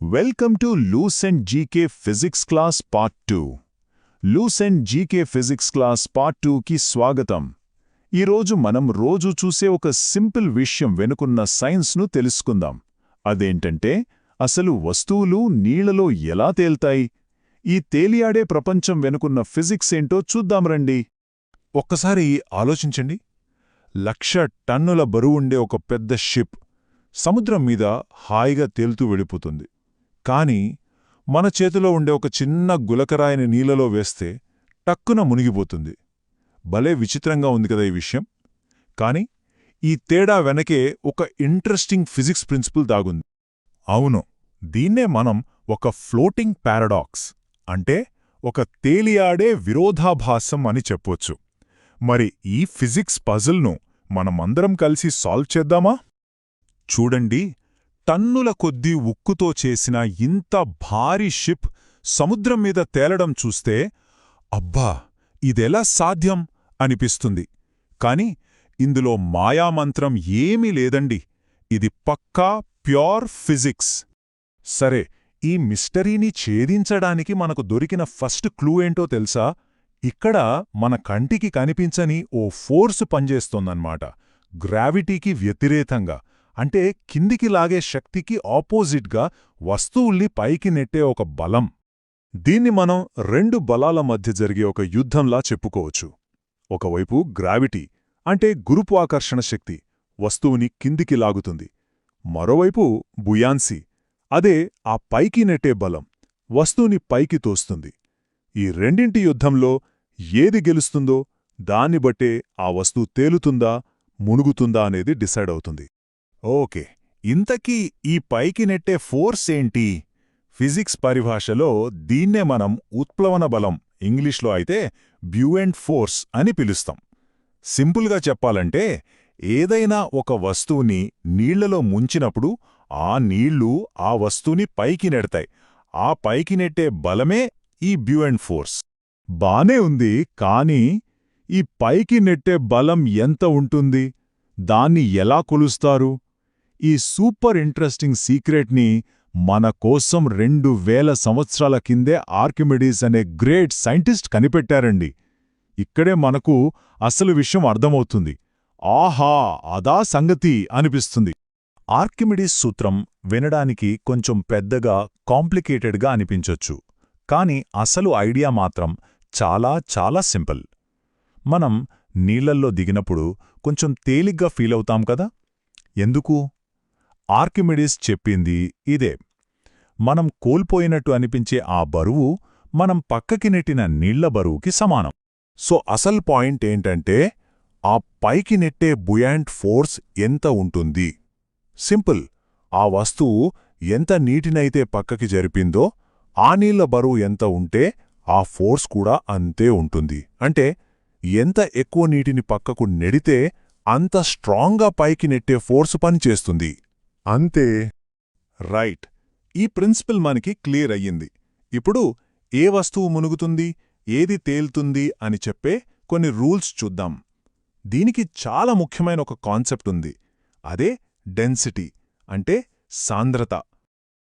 Welcome to Lucent GK physics class part 2. Lucent GK physics class part 2కి స్వాగతం. ఈరోజు మనం రోజు చూసే ఒక సింపుల్ విషయం వెనుకున్న సైన్స్ను తెలుసుకుందాం. అదేంటంటే అసలు వస్తువులు నీళ్లలో ఎలా తేల్తాయి? ఈ తేలియాడే ప్రపంచం వెనుకున్న ఫిజిక్స్ ఏంటో చూద్దాం రండి. ఒక్కసారి ఆలోచించండి. 1,00,000 టన్నుల బరువుండే ఒక పెద్ద షిప్ సముద్రం మీద హాయిగా తేలుతూ వెళ్ళిపోతుంది. కానీ మన చేతిలో ఉండే ఒక చిన్న గులకరాయిని నీళ్లలో వేస్తే టక్కున మునిగిపోతుంది. భలే విచిత్రంగా ఉంది కదా ఈ విషయం. కానీ ఈ తేడా వెనకే ఒక ఇంట్రెస్టింగ్ ఫిజిక్స్ ప్రిన్సిపుల్ దాగుంది. అవును, దీన్నే మనం ఒక ఫ్లోటింగ్ పారాడాక్స్ అంటే ఒక తేలియాడే విరోధాభాసం అని చెప్పొచ్చు. మరి ఈ ఫిజిక్స్ పజిల్ను మనమందరం కలిసి సాల్వ్ చేద్దామా? చూడండి, టన్నుల కొద్దీ ఉక్కుతో చేసిన ఇంత భారీ షిప్ సముద్రం మీద తేలడం చూస్తే అబ్బా, ఇదెలా సాధ్యం అనిపిస్తుంది. కాని ఇందులో మాయామంత్రం ఏమీ లేదండి. ఇది పక్కా ప్యూర్ ఫిజిక్స్. సరే, ఈ మిస్టరీని ఛేదించడానికి మనకు దొరికిన ఫస్ట్ క్లూ ఏంటో తెలుసా? ఇక్కడ మన కంటికి కనిపించని ఓ ఫోర్సు పనిచేస్తోందన్నమాట. గ్రావిటీకి వ్యతిరేకంగా, అంటే కిందికి లాగే శక్తికి ఆపోజిట్గా వస్తువుల్ని పైకి నెట్టే ఒక బలం. దీన్ని మనం రెండు బలాల మధ్య జరిగే ఒక యుద్ధంలా చెప్పుకోవచ్చు. ఒకవైపు గ్రావిటీ అంటే గురుత్వాకర్షణ శక్తి వస్తువుని కిందికి లాగుతుంది. మరోవైపు బుయాన్సీ, అదే ఆ పైకి నెట్టే బలం వస్తువుని పైకి తోస్తుంది. ఈ రెండింటి యుద్ధంలో ఏది గెలుస్తుందో దాన్ని బట్టే ఆ వస్తువు తేలుతుందా మునుగుతుందా అనేది డిసైడ్ అవుతుంది. ఓకే, ఇంతకీ ఈ పైకి నెట్టే ఫోర్స్ ఏంటి? ఫిజిక్స్ పరిభాషలో దీన్నే మనం ఉత్ప్లవన బలం, ఇంగ్లీష్లో అయితే బ్యూయెంట్ ఫోర్స్ అని పిలుస్తాం. సింపుల్గా చెప్పాలంటే ఏదైనా ఒక వస్తువుని నీళ్లలో ముంచినప్పుడు ఆ నీళ్లు ఆ వస్తువుని పైకి నెడతాయి. ఆ పైకి నెట్టే బలమే ఈ బ్యూయెంట్ ఫోర్స్. బానే ఉంది, కానీ ఈ పైకి నెట్టే బలం ఎంత ఉంటుంది? దాన్ని ఎలా కొలుస్తారు? ఈ సూపర్ ఇంట్రెస్టింగ్ సీక్రెట్ని మన కోసం 2000 సంవత్సరాల కిందే ఆర్కిమిడీస్ అనే గ్రేట్ సైంటిస్ట్ కనిపెట్టారండి. ఇక్కడే మనకు అసలు విషయం అర్థమవుతుంది. ఆహా, అదా సంగతి అనిపిస్తుంది. ఆర్కిమిడీస్ సూత్రం వినడానికి కొంచెం పెద్దగా, కాంప్లికేటెడ్గా అనిపించొచ్చు. కాని అసలు ఐడియా మాత్రం చాలా చాలా సింపుల్. మనం నీళ్లల్లో దిగినప్పుడు కొంచెం తేలిగ్గా ఫీలవుతాం కదా? ఎందుకు? ఆర్కిమిడీస్ చెప్పింది ఇదే. మనం కోల్పోయినట్టు అనిపించే ఆ బరువు మనం పక్కకి నెట్టిన నీళ్ల బరువుకి సమానం. సో అసలు పాయింట్ ఏంటంటే ఆ పైకి నెట్టే బుయాంట్ ఫోర్స్ ఎంత ఉంటుంది? సింపుల్, ఆ వస్తువు ఎంత నీటినైతే పక్కకి జరిపిందో ఆ నీళ్ల బరువు ఎంత ఉంటే ఆ ఫోర్స్ కూడా అంతే ఉంటుంది. అంటే ఎంత ఎక్కువ నీటిని పక్కకు నెడితే అంత స్ట్రాంగ్గా పైకి నెట్టే ఫోర్సు పనిచేస్తుంది. అంతే. రైట్, ఈ ప్రిన్సిపల్ మనకి క్లియర్ అయ్యింది. ఇప్పుడు ఏ వస్తువు మునుగుతుంది, ఏది తేలుతుంది అని చెప్పే కొన్ని రూల్స్ చూద్దాం. దీనికి చాలా ముఖ్యమైన ఒక కాన్సెప్ట్ ఉంది. అదే డెన్సిటీ, అంటే సాంద్రత.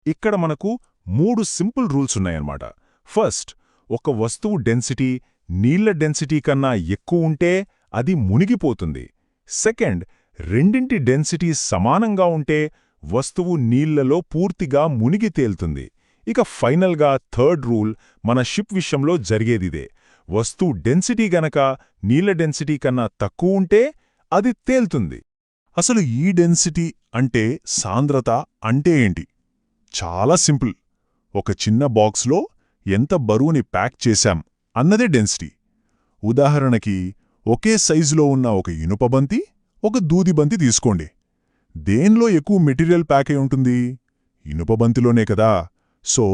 ఇక్కడ మనకు 3 సింపుల్ రూల్స్ ఉన్నాయన్నమాట. ఫస్ట్, ఒక వస్తువు డెన్సిటీ నీళ్ల డెన్సిటీ కన్నా ఎక్కువ ఉంటే అది మునిగిపోతుంది. సెకండ్, రెండింటి డెన్సిటీ సమానంగా ఉంటే వస్తువు నీళ్లలో పూర్తిగా మునిగి తేలుతుంది. ఇక ఫైనల్గా థర్డ్ రూల్ మన షిప్ విషయంలో జరిగేదిదే. వస్తువు డెన్సిటీ గనక నీళ్ల డెన్సిటీ కన్నా తక్కువ ఉంటే అది తేలుతుంది. అసలు ఈ డెన్సిటీ అంటే సాంద్రత అంటే ఏంటి? చాలా సింపుల్. ఒక చిన్న బాక్స్లో ఎంత బరువుని ప్యాక్ చేశాం అన్నదే డెన్సిటీ. ఉదాహరణకి ఒకే సైజులో ఉన్న ఒక ఇనుపబంతి, ఒక దూదిబంతి తీసుకోండి. దేన్లో ఎక్కువ మెటీరియల్ ప్యాక్ అయి ఉంటుంది? ఇనుపబంతిలోనే కదా. సో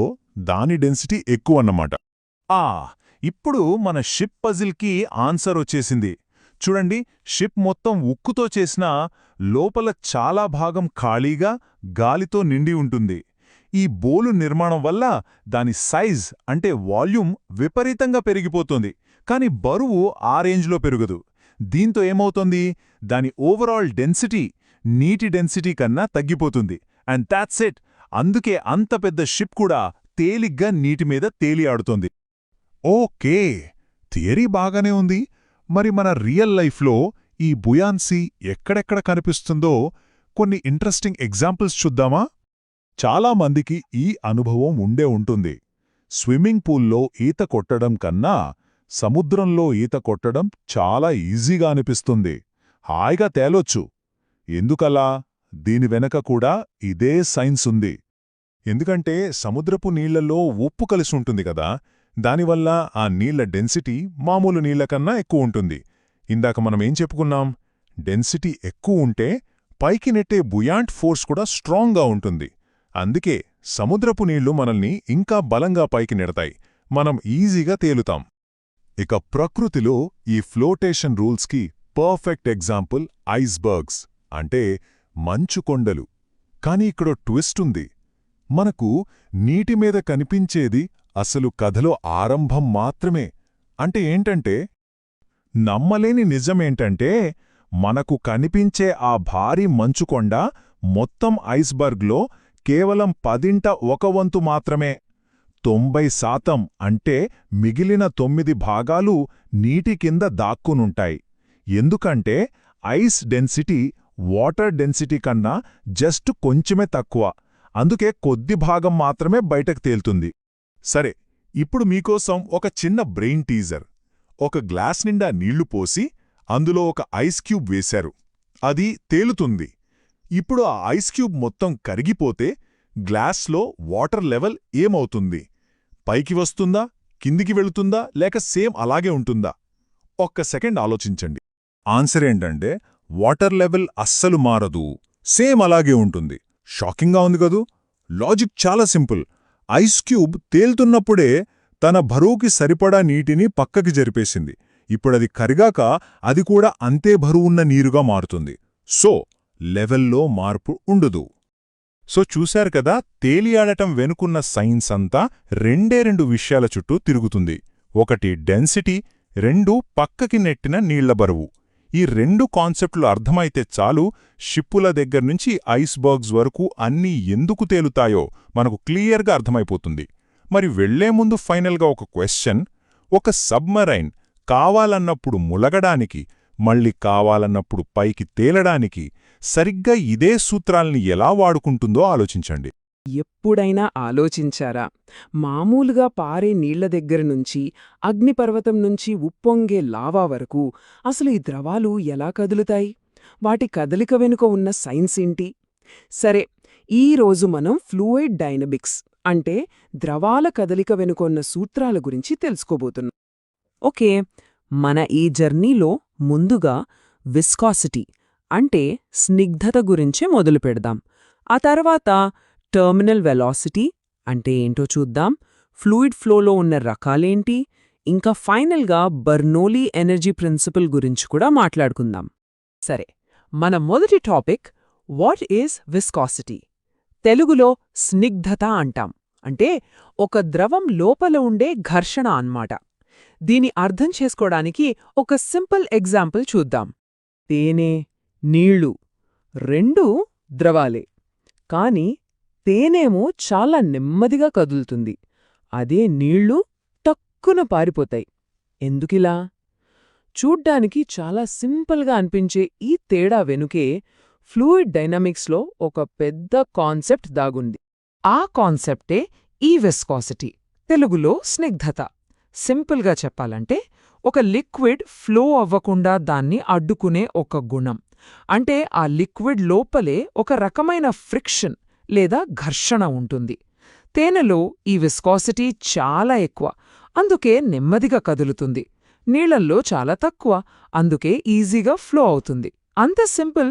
దాని డెన్సిటీ ఎక్కువన్నమాట. ఇప్పుడు మన షిప్ పజిల్కి ఆన్సర్ వచ్చేసింది. చూడండి, షిప్ మొత్తం ఉక్కుతో చేసినా లోపల చాలా భాగం ఖాళీగా గాలితో నిండి ఉంటుంది. ఈ బోలు నిర్మాణం వల్ల దాని సైజ్ అంటే వాల్యూమ్ విపరీతంగా పెరిగిపోతుంది. కాని బరువు ఆ రేంజ్లో పెరగదు. దీంతో ఏమవుతోంది? దాని ఓవరాల్ డెన్సిటీ నీటి డెన్సిటీ కన్నా తగ్గిపోతుంది. And that's it. అందుకే అంత పెద్ద షిప్ కూడా తేలిగ్గా నీటిమీద తేలియాడుతోంది. ఓకే, థియరీ బాగానే ఉంది. మరి మన రియల్ లైఫ్లో ఈ బుయాన్సీ ఎక్కడెక్కడ కనిపిస్తుందో కొన్ని ఇంట్రెస్టింగ్ ఎగ్జాంపుల్స్ చూద్దామా? చాలామందికి ఈ అనుభవం ఉండే ఉంటుంది. స్విమ్మింగ్ పూల్లో ఈత కొట్టడం కన్నా సముద్రంలో ఈత కొట్టడం చాలా ఈజీగా అనిపిస్తుంది. హాయిగా తేలొచ్చు. ఎందుకలా? దీని వెనక కూడా ఇదే సైన్స్ ఉంది. ఎందుకంటే సముద్రపు నీళ్లలో ఉప్పు కలిసి ఉంటుంది కదా, దానివల్ల ఆ నీళ్ల డెన్సిటీ మామూలు నీళ్లకన్నా ఎక్కువ ఉంటుంది. ఇందాక మనమేం చెప్పుకున్నాం? డెన్సిటీ ఎక్కువ ఉంటే పైకి నెట్టే బుయాంట్ ఫోర్స్ కూడా స్ట్రాంగ్గా ఉంటుంది. అందుకే సముద్రపు నీళ్లు మనల్ని ఇంకా బలంగా పైకి నెడతాయి. మనం ఈజీగా తేలుతాం. ఇక ప్రకృతిలో ఈ ఫ్లోటేషన్ రూల్స్కి పర్ఫెక్ట్ ఎగ్జాంపుల్ ఐస్బర్గ్స్, అంటే మంచు కొండలు. కాని ఇక్కడ ట్విస్ట్ ఉంది. మనకు నీటిమీద కనిపించేది అసలు కథలో ఆరంభం మాత్రమే. అంటే ఏంటంటే, నమ్మలేని నిజమేంటంటే, మనకు కనిపించే ఆ భారీ మంచుకొండ మొత్తం ఐస్బర్గ్లో కేవలం 1/10 మాత్రమే. 90% అంటే మిగిలిన 9 భాగాలు నీటి కింద దాక్కునుంటాయి. ఎందుకంటే ఐస్ డెన్సిటీ వాటర్ డెన్సిటీ కన్నా జస్ట్ కొంచెమే తక్కువ. అందుకే కొద్ది భాగం మాత్రమే బయటకు తేలుతుంది. సరే, ఇప్పుడు మీకోసం ఒక చిన్న బ్రెయిన్ టీజర్. ఒక గ్లాస్ నిండా నీళ్లు పోసి అందులో ఒక ఐస్ క్యూబ్ వేశారు. అది తేలుతుంది. ఇప్పుడు ఆ ఐస్ క్యూబ్ మొత్తం కరిగిపోతే గ్లాస్లో వాటర్ లెవెల్ ఏమవుతుంది? పైకి వస్తుందా, కిందికి వెళుతుందా, లేక సేమ్ అలాగే ఉంటుందా? ఒక్క సెకండ్ ఆలోచించండి. ఆన్సర్ ఏంటంటే వాటర్ లెవెల్ అస్సలు మారదు, సేమ్ అలాగే ఉంటుంది. షాకింగ్గా ఉంది కదూ? లాజిక్ చాలా సింపుల్. ఐస్ క్యూబ్ తేలుతున్నప్పుడే తన బరువుకి సరిపడా నీటిని పక్కకి జరిపేసింది. ఇప్పుడది కరిగాక అది కూడా అంతే బరువున్న నీరుగా మారుతుంది. సో లెవెల్లో మార్పు ఉండదు. సో చూశారు కదా, తేలియాడటం వెనుకున్న సైన్స్ అంతా రెండు విషయాల చుట్టూ తిరుగుతుంది. ఒకటి డెన్సిటీ, 2 పక్కకి నెట్టిన నీళ్ల బరువు. ఈ 2 కాన్సెప్ట్లు అర్థమైతే చాలు, షిప్పుల దగ్గర్నుంచి ఐస్బర్గ్స్ వరకు అన్నీ ఎందుకు తేలుతాయో మనకు క్లియర్గా అర్థమైపోతుంది. మరి వెళ్లే ముందు ఫైనల్గా ఒక క్వశ్చన్. ఒక సబ్మరైన్ కావాలన్నప్పుడు ములగడానికి, మళ్ళీ కావాలన్నప్పుడు పైకి తేలడానికి సరిగ్గా ఇదే సూత్రాల్ని ఎలా వాడుకుంటుందో ఆలోచించండి. ఎప్పుడైనా ఆలోచించారా? మామూలుగా పారే నీళ్ల దగ్గర నుంచి అగ్నిపర్వతం నుంచి ఉప్పొంగే లావా వరకు అసలు ఈ ద్రవాలు ఎలా కదులుతాయి? వాటి కదలిక వెనుక ఉన్న సైన్స్ ఏంటి? సరే, ఈరోజు మనం ఫ్లూయిడ్ డైనమిక్స్ అంటే ద్రవాల కదలిక వెనుకొన్న సూత్రాల గురించి తెలుసుకోబోతున్నాం. ఓకే, మన ఈ జర్నీలో ముందుగా విస్కాసిటీ అంటే స్నిగ్ధత గురించే మొదలు పెడదాం. ఆ తర్వాత టెర్మినల్ వెలాసిటీ అంటే ఏంటో చూద్దాం, ఫ్లూయిడ్ ఫ్లోలో ఉన్న రకాలేంటి, ఇంకా ఫైనల్గా బర్నౌలీ ఎనర్జీ ప్రిన్సిపల్ గురించి కూడా మాట్లాడుకుందాం. సరే, మన మొదటి టాపిక్ వాట్ ఈజ్ విస్కాసిటీ? తెలుగులో స్నిగ్ధత అంటాం. అంటే ఒక ద్రవం లోపల ఉండే ఘర్షణ అన్నమాట. దీని అర్థం చేసుకోవడానికి ఒక సింపుల్ ఎగ్జాంపుల్ చూద్దాం. తేనె, నీళ్లు రెండూ ద్రవాలే, కాని తేనేమో చాలా నెమ్మదిగా కదులుతుంది, అదే నీళ్లు టక్కున పారిపోతాయి. ఎందుకిలా? చూడ్డానికి చాలా సింపుల్గా అనిపించే ఈ తేడా వెనుకే ఫ్లూయిడ్ డైనమిక్స్లో ఒక పెద్ద కాన్సెప్ట్ దాగుంది. ఆ కాన్సెప్టే ఈ విస్కాసిటీ, తెలుగులో స్నిగ్ధత. సింపుల్గా చెప్పాలంటే ఒక లిక్విడ్ ఫ్లో అవ్వకుండా దాన్ని అడ్డుకునే ఒక గుణం. అంటే ఆ లిక్విడ్ లోపలే ఒక రకమైన ఫ్రిక్షన్ లేదా ఘర్షణ ఉంటుంది. తేనెలో ఈ విస్కాసిటీ చాలా ఎక్కువ, అందుకే నెమ్మదిగా కదులుతుంది. నీళ్లల్లో చాలా తక్కువ, అందుకే ఈజీగా ఫ్లో అవుతుంది. అంత సింపుల్.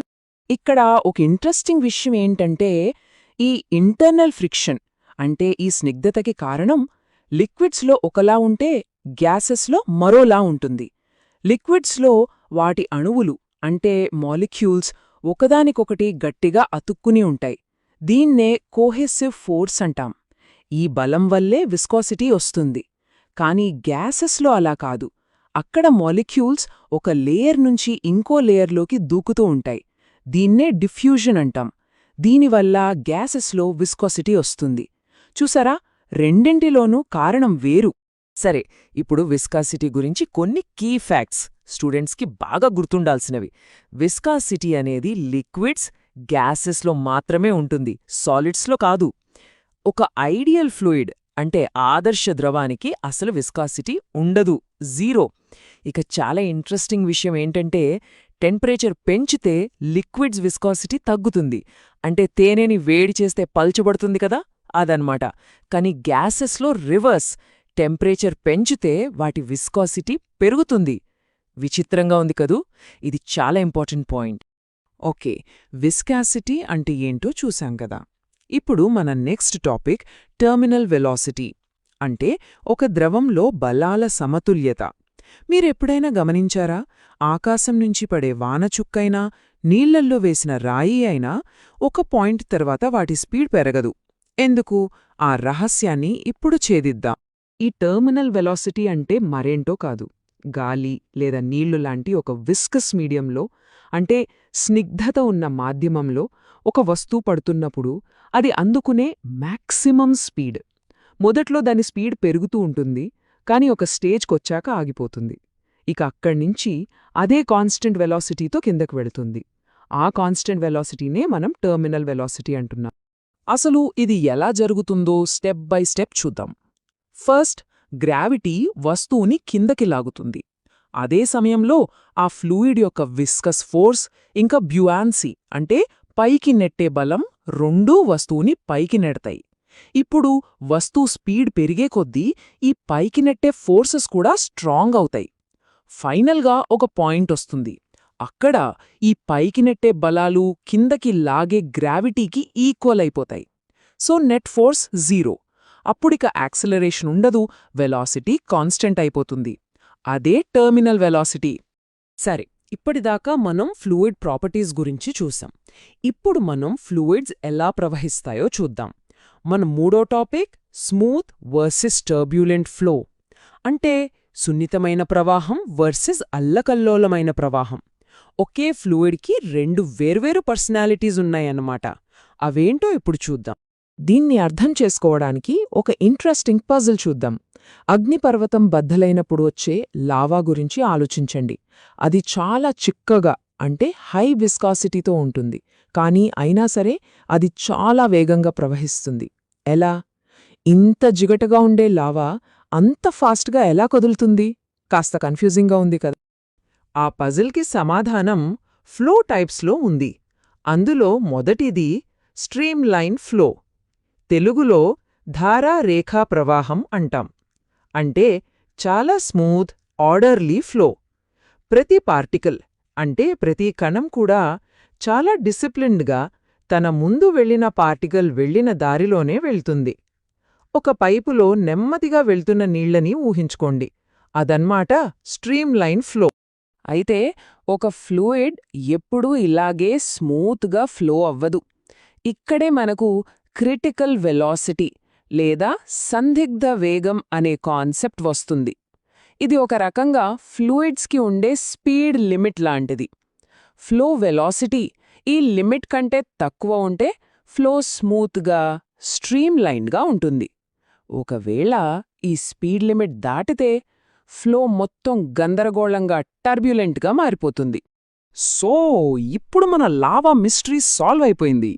ఇక్కడ ఒక ఇంట్రెస్టింగ్ విషయం ఏంటంటే, ఈ ఇంటర్నల్ ఫ్రిక్షన్ అంటే ఈ స్నిగ్ధతకి కారణం లిక్విడ్స్లో ఒకలా ఉంటే గ్యాసెస్లో మరోలా ఉంటుంది. లిక్విడ్స్లో వాటి అణువులు అంటే మాలిక్యూల్స్ ఒకదానికొకటి గట్టిగా అతుక్కుని ఉంటాయి. దీన్నే కోహెసివ్ ఫోర్స్ అంటాం. ఈ బలం వల్లే విస్కాసిటీ వస్తుంది. కానీ గ్యాసెస్లో అలా కాదు. అక్కడ మాలిక్యూల్స్ ఒక లేయర్ నుంచి ఇంకో లేయర్లోకి దూకుతూ ఉంటాయి. దీన్నే డిఫ్యూజన్ అంటాం. దీనివల్ల గ్యాసెస్లో విస్కాసిటీ వస్తుంది. చూసారా, రెండింటిలోనూ కారణం వేరు. సరే, ఇప్పుడు విస్కాసిటీ గురించి కొన్ని కీ ఫ్యాక్ట్స్ స్టూడెంట్స్కి బాగా గుర్తుండాల్సినవి. విస్కాసిటీ అనేది లిక్విడ్స్, గ్యాసెస్లో మాత్రమే ఉంటుంది, సాలిడ్స్లో కాదు. ఒక ఐడియల్ ఫ్లూయిడ్ అంటే ఆదర్శ ద్రవానికి అసలు విస్కాసిటీ ఉండదు, జీరో. ఇక చాలా ఇంట్రెస్టింగ్ విషయం ఏంటంటే టెంపరేచర్ పెంచితే లిక్విడ్స్ విస్కాసిటీ తగ్గుతుంది. అంటే తేనెని వేడి చేస్తే పల్చబడుతుంది కదా, అదనమాట. కానీ గ్యాసెస్లో రివర్స్, టెంపరేచర్ పెంచితే వాటి విస్కాసిటీ పెరుగుతుంది. విచిత్రంగా ఉంది కదూ. ఇది చాలా ఇంపార్టెంట్ పాయింట్. ఓకే, విస్కాసిటీ అంటే ఏంటో చూశాం కదా. ఇప్పుడు మన నెక్స్ట్ టాపిక్ టెర్మినల్ వెలాసిటీ, అంటే ఒక ద్రవంలో బలాల సమతుల్యత. మీరెప్పుడైనా గమనించారా, ఆకాశం నుంచి పడే వానచుక్కైనా నీళ్లల్లో వేసిన రాయి అయినా ఒక పాయింట్ తర్వాత వాటి స్పీడ్ పెరగదు. ఎందుకు? ఆ రహస్యాన్ని ఇప్పుడు ఛేదిద్దాం. ఈ టెర్మినల్ వెలాసిటీ అంటే మరేంటో కాదు, గాలి లేదా నీళ్లు లాంటి ఒక విస్కస్ మీడియంలో, అంటే స్నిగ్ధత ఉన్న మాధ్యమంలో ఒక వస్తువు పడుతున్నప్పుడు అది అందుకునే మ్యాక్సిమం స్పీడ్. మొదట్లో దాని స్పీడ్ పెరుగుతూ ఉంటుంది, కానీ ఒక స్టేజ్కొచ్చాక ఆగిపోతుంది. ఇక అక్కడ్నించి అదే కాన్స్టెంట్ వెలాసిటీతో కిందకు వెళుతుంది. ఆ కాన్స్టెంట్ వెలాసిటీనే మనం టెర్మినల్ వెలాసిటీ అంటున్నాం. అసలు ఇది ఎలా జరుగుతుందో స్టెప్ బై స్టెప్ చూద్దాం. ఫస్ట్, గ్రావిటీ వస్తువుని కిందకి లాగుతుంది. అదే సమయంలో ఆ ఫ్లూయిడ్ యొక్క విస్కస్ ఫోర్స్ ఇంకా బ్యూయాన్సీ అంటే పైకి నెట్టే బలం రెండూ వస్తువుని పైకి నెడతాయి. ఇప్పుడు వస్తువు స్పీడ్ పెరిగే కొద్దీ ఈ పైకి నెట్టే ఫోర్సెస్ కూడా స్ట్రాంగ్ అవుతాయి. ఫైనల్గా ఒక పాయింట్ వస్తుంది. అక్కడ ఈ పైకి నెట్టే బలాలు కిందకి లాగే గ్రావిటీకి ఈక్వల్ అయిపోతాయి. So net force zero. అప్పుడిక యాక్సిలరేషన్ ఉండదు, వెలాసిటీ కాన్స్టెంట్ అయిపోతుంది. అదే టెర్మినల్ వెలాసిటీ. సరే, ఇప్పటిదాకా మనం ఫ్లూయిడ్ ప్రాపర్టీస్ గురించి చూసాం. ఇప్పుడు మనం ఫ్లూయిడ్స్ ఎలా ప్రవహిస్తాయో చూద్దాం. మన మూడో topic smooth versus turbulent flow, అంటే సున్నితమైన ప్రవాహం వర్సెస్ అల్లకల్లోలమైన ప్రవాహం. ఒకే ఫ్లూయిడ్కి రెండు వేర్వేరు పర్సనాలిటీస్ ఉన్నాయన్నమాట. అవేంటో ఇప్పుడు చూద్దాం. దీన్ని అర్థం చేసుకోవడానికి ఒక ఇంట్రెస్టింగ్ పజిల్ చూద్దాం. అగ్నిపర్వతం బద్దలైనప్పుడు వచ్చే లావా గురించి ఆలోచించండి. అది చాలా చిక్కగా, అంటే హై విస్కాసిటీతో ఉంటుంది, కానీ అయినా సరే అది చాలా వేగంగా ప్రవహిస్తుంది. ఎలా? ఇంత జిగటగా ఉండే లావా అంత ఫాస్ట్గా ఎలా కదులుతుంది? కాస్త కన్ఫ్యూజింగ్గా ఉంది కదా. ఆ పజిల్కి సమాధానం ఫ్లో టైప్స్లో ఉంది. అందులో మొదటిది స్ట్రీమ్ లైన్ ఫ్లో, తెలుగులో ధారారేఖా ప్రవాహం అంటాం. అంటే చాలా స్మూత్, ఆర్డర్లీ ఫ్లో. ప్రతి పార్టికల్, అంటే ప్రతి కణం కూడా చాలా డిసిప్లిన్డ్గా తన ముందు వెళ్లిన పార్టికల్ వెళ్లిన దారిలోనే వెళ్తుంది. ఒక పైపులో నెమ్మదిగా వెళ్తున్న నీళ్లని ఊహించుకోండి. అదన్మాట స్ట్రీమ్ లైన్ ఫ్లో. అయితే ఒక ఫ్లూయిడ్ ఎప్పుడూ ఇలాగే స్మూత్గా ఫ్లో అవ్వదు. ఇక్కడే మనకు క్రిటికల్ వెలాసిటీ లేదా సందిగ్ధ వేగం అనే కాన్సెప్ట్ వస్తుంది. ఇది ఒక రకంగా ఫ్లూయిడ్స్కి ఉండే స్పీడ్ లిమిట్ లాంటిది. ఫ్లో వెలాసిటీ ఈ లిమిట్ కంటే తక్కువ ఉంటే ఫ్లో స్మూత్గా, స్ట్రీమ్ లైన్గా ఉంటుంది. ఒకవేళ ఈ స్పీడ్ లిమిట్ దాటితే ఫ్లో మొత్తం గందరగోళంగా, టర్బ్యులెంట్గా మారిపోతుంది. సో ఇప్పుడు మన లావా మిస్టరీ సాల్వ్ అయిపోయింది.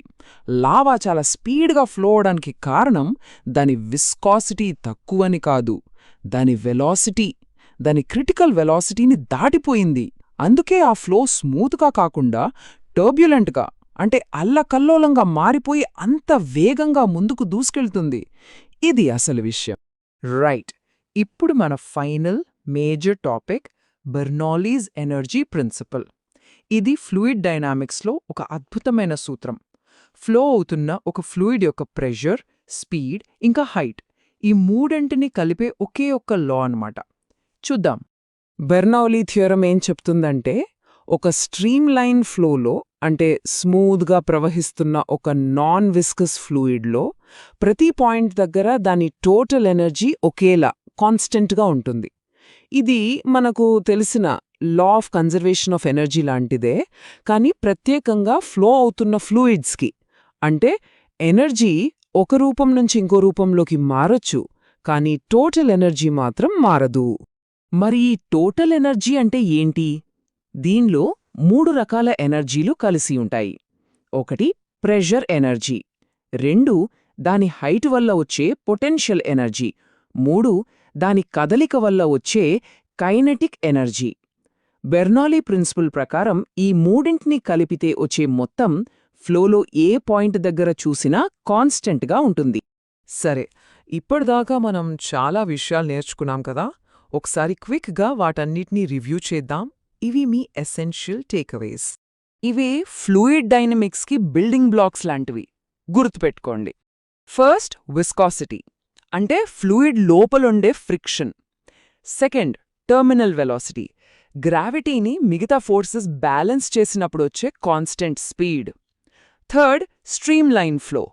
లావా చాలా స్పీడ్గా ఫ్లో అవడానికి కారణం దాని విస్కాసిటీ తక్కువని కాదు, దాని వెలాసిటీ, దాని క్రిటికల్ వెలాసిటీని దాటిపోయింది. అందుకే ఆ ఫ్లో స్మూత్గా కాకుండా టర్బ్యులెంట్గా, అంటే అల్లకల్లోలంగా మారిపోయి అంత వేగంగా ముందుకు దూసుకెళ్తుంది. ఇది అసలు విషయం. రైట్, ఇప్పుడు మన final major topic Bernoulli's energy principle. ఇది ఫ్లూయిడ్ డైనామిక్స్లో ఒక అద్భుతమైన సూత్రం. ఫ్లో అవుతున్న ఒక ఫ్లూయిడ్ యొక్క ప్రెషర్, స్పీడ్ ఇంకా హైట్, ఈ మూడింటిని కలిపే ఒకే ఒక్క లా అన్నమాట. చూద్దాం. బెర్నౌలీ థియరం ఏం చెప్తుందంటే, ఒక స్ట్రీమ్ లైన్ ఫ్లోలో, అంటే స్మూత్గా ప్రవహిస్తున్న ఒక నాన్ విస్కస్ ఫ్లూయిడ్లో ప్రతి పాయింట్ దగ్గర దాని టోటల్ ఎనర్జీ ఒకేలా, కాన్స్టెంట్గా ఉంటుంది. ఇది మనకు తెలిసిన law of conservation of energy లాంటిదే, కానీ ప్రత్యేకంగా ఫ్లో అవుతున్న ఫ్లూయిడ్స్కి, అంటే ఎనర్జీ ఒక రూపం నుంచి ఇంకో రూపంలోకి మారొచ్చు, కానీ టోటల్ ఎనర్జీ మాత్రం మారదు. మరి ఈ టోటల్ ఎనర్జీ అంటే ఏంటి? దీనిలో 3 రకాల ఎనర్జీలు కలిసి ఉంటాయి. ఒకటి ప్రెషర్ ఎనర్జీ, 2 దాని హైట్ వల్ల వచ్చే పొటెన్షియల్ ఎనర్జీ, 3 దాని కదలిక వల్ల వచ్చే కైనెటిక్ ఎనర్జీ. బెర్నౌలీ ప్రిన్సిపల్ ప్రకారం ఈ మూడింటిని కలిపితే వచ్చే మొత్తం ఫ్లోలో ఏ పాయింట్ దగ్గర చూసినా కాన్స్టెంట్గా ఉంటుంది. సరే, ఇప్పటిదాకా మనం చాలా విషయాలు నేర్చుకున్నాం కదా, ఒకసారి క్విక్గా వాటన్నిటినీ రివ్యూ చేద్దాం. ఇవి మీ ఎసెన్షియల్ టేక్అవేస్. ఇవే ఫ్లూయిడ్ డైనమిక్స్కి బిల్డింగ్ బ్లాక్స్ లాంటివి, గుర్తుపెట్టుకోండి. ఫస్ట్ విస్కాసిటీ, అంటే ఫ్లూయిడ్ లోపలుండే ఫ్రిక్షన్. సెకండ్ టర్మినల్ వెలాసిటీ, గ్రావిటీని మిగతా ఫోర్సెస్ బ్యాలెన్స్ చేసినప్పుడు వచ్చే constant speed. Third streamline flow,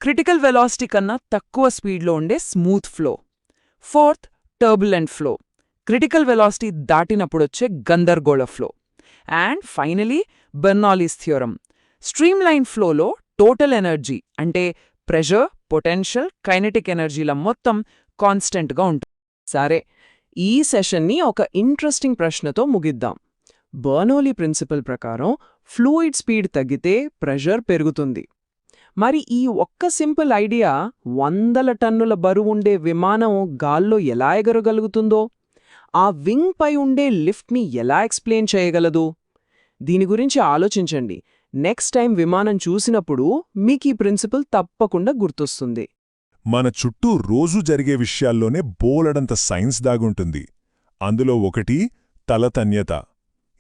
critical velocity కన్నా తక్కువ స్పీడ్లో ఉండే smooth flow. Fourth turbulent flow, critical velocity దాటినప్పుడొచ్చే గందరగోళ flow. And finally Bernoulli's theorem, streamline ఫ్లోలో టోటల్ ఎనర్జీ అంటే ప్రెషర్, పొటెన్షియల్, కైనెటిక్ ఎనర్జీల మొత్తం కాన్స్టెంట్గా ఉంటుంది. సరే, ఈ సెషన్ని ఒక ఇంట్రెస్టింగ్ ప్రశ్నతో ముగిద్దాం. బెర్నౌలీ ప్రిన్సిపల్ ప్రకారం ఫ్లూయిడ్ స్పీడ్ తగ్గితే ప్రెషర్ పెరుగుతుంది. మరి ఈ ఒక్క సింపుల్ ఐడియా 100 టన్నుల బరువుండే విమానం గాల్లో ఎలా ఎగరగలుగుతుందో, ఆ వింగ్ పై ఉండే లిఫ్ట్ని ఎలా ఎక్స్ప్లెయిన్ చేయగలదు? దీని గురించి ఆలోచించండి. నెక్స్ట్ టైం విమానం చూసినప్పుడు మీకీ ప్రిన్సిపల్ తప్పకుండా గుర్తొస్తుంది. మన చుట్టూ రోజూ జరిగే విషయాల్లోనే బోలెడంత సైన్స్ దాగుంటుంది. అందులో ఒకటి తలతన్యత.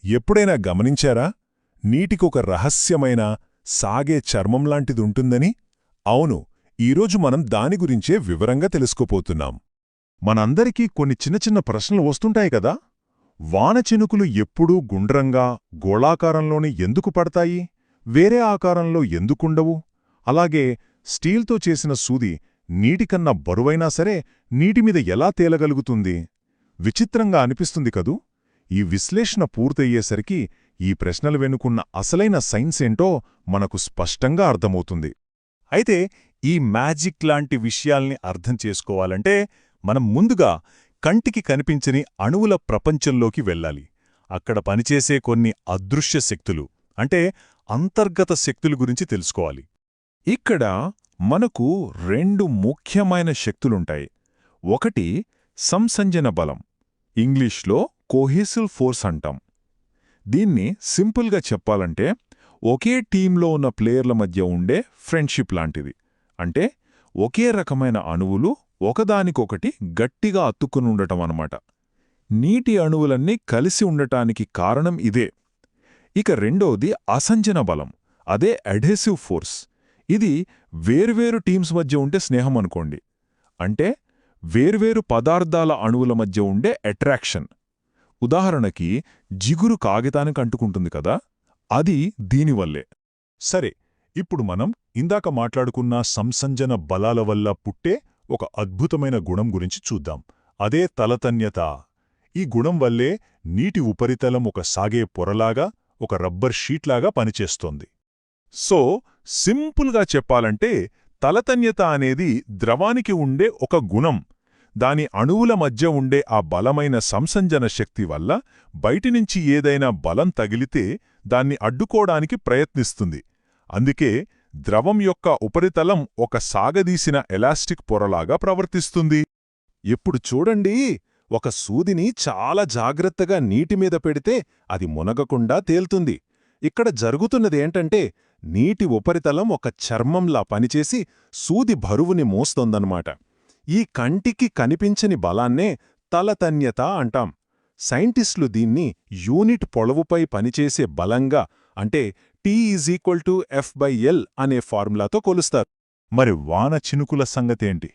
ఎప్పుడైనా గమనించారా? నీటికొక రహస్యమైన సాగే చర్మంలాంటిదుంటుందని? అవును, ఈరోజు మనం దాని గురించే వివరంగా తెలుసుకోపోతున్నాం. మనందరికీ కొన్ని చిన్న చిన్న ప్రశ్నలు వస్తుంటాయి కదా. వాన చినుకులు ఎప్పుడూ గుండ్రంగా, గోళాకారంలోనే ఎందుకు పడతాయి? వేరే ఆకారంలో ఎందుకుండవు? అలాగే స్టీల్తో చేసిన సూది నీటికన్నా బరువైనా సరే నీటిమీద ఎలా తేలగలుగుతుంది? విచిత్రంగా అనిపిస్తుంది కదూ? ఈ విశ్లేషణ పూర్తయ్యేసరికి ఈ ప్రశ్నలు వెనుకున్న అసలైన సైన్స్ ఏంటో మనకు స్పష్టంగా అర్థమవుతుంది. అయితే ఈ మ్యాజిక్ లాంటి విషయాల్ని అర్థం చేసుకోవాలంటే మనం ముందుగా కంటికి కనిపించని అణువుల ప్రపంచంలోకి వెళ్ళాలి. అక్కడ పనిచేసే కొన్ని అదృశ్య శక్తులు, అంటే అంతర్గత శక్తుల గురించి తెలుసుకోవాలి. ఇక్కడ మనకు 2 ముఖ్యమైన శక్తులుంటాయి. ఒకటి సంసంజన బలం, ఇంగ్లీష్లో కోహెసివ్ ఫోర్స్ అంటాం. దీన్ని సింపుల్గా చెప్పాలంటే ఒకే టీంలో ఉన్న ప్లేయర్ల మధ్య ఉండే ఫ్రెండ్షిప్ లాంటిది. అంటే ఒకే రకమైన అణువులు ఒకదానికొకటి గట్టిగా అతుక్కునుండటం అన్నమాట. నీటి అణువులన్నీ కలిసి ఉండటానికి కారణం ఇదే. ఇక రెండోది అసంజన బలం, అదే అడ్హెసివ్ ఫోర్స్. ఇది వేర్వేరు టీమ్స్ మధ్య ఉంటే స్నేహం అనుకోండి. అంటే వేర్వేరు పదార్థాల అణువుల మధ్య ఉండే అట్రాక్షన్. ఉదాహరణకి జిగురు కాగితానికి అంటుకుంటుంది కదా, అది దీనివల్లే. సరే, ఇప్పుడు మనం ఇందాక మాట్లాడుకున్న సంసంజన బలాల వల్ల పుట్టే ఒక అద్భుతమైన గుణం గురించి చూద్దాం. అదే తలతన్యత. ఈ గుణం వల్లే నీటి ఉపరితలం ఒక సాగే పొరలాగా, ఒక రబ్బర్ షీట్లాగా పనిచేస్తోంది. సో సింపుల్గా చెప్పాలంటే తలతన్యత అనేది ద్రవానికి ఉండే ఒక గుణం. దాని అణువుల మధ్య ఉండే ఆ బలమైన సంసంజన శక్తి వల్ల బయటినుంచి ఏదైనా బలం తగిలితే దాన్ని అడ్డుకోవడానికి ప్రయత్నిస్తుంది. అందుకే ద్రవం యొక్క ఉపరితలం ఒక సాగదీసిన ఎలాస్టిక్ పొరలాగా ప్రవర్తిస్తుంది. ఇప్పుడు చూడండి, ఒక సూదిని చాలా జాగ్రత్తగా నీటిమీద పెడితే అది మునగకుండా తేల్తుంది. ఇక్కడ జరుగుతున్నదేంటంటే నీటి ఉపరితలం ఒక చర్మంలా పనిచేసి సూది బరువుని మోస్తోందన్నమాట. ఈ కంటికి కనిపించని బలాన్నే తలతన్యత అంటాం. సైంటిస్టులు దీన్ని యూనిట్ పొడవుపై పనిచేసే బలంగా, అంటే T=F/L అనే ఫార్ములాతో కొలుస్తారు. మరి వాన చినుకుల సంగతేంటి?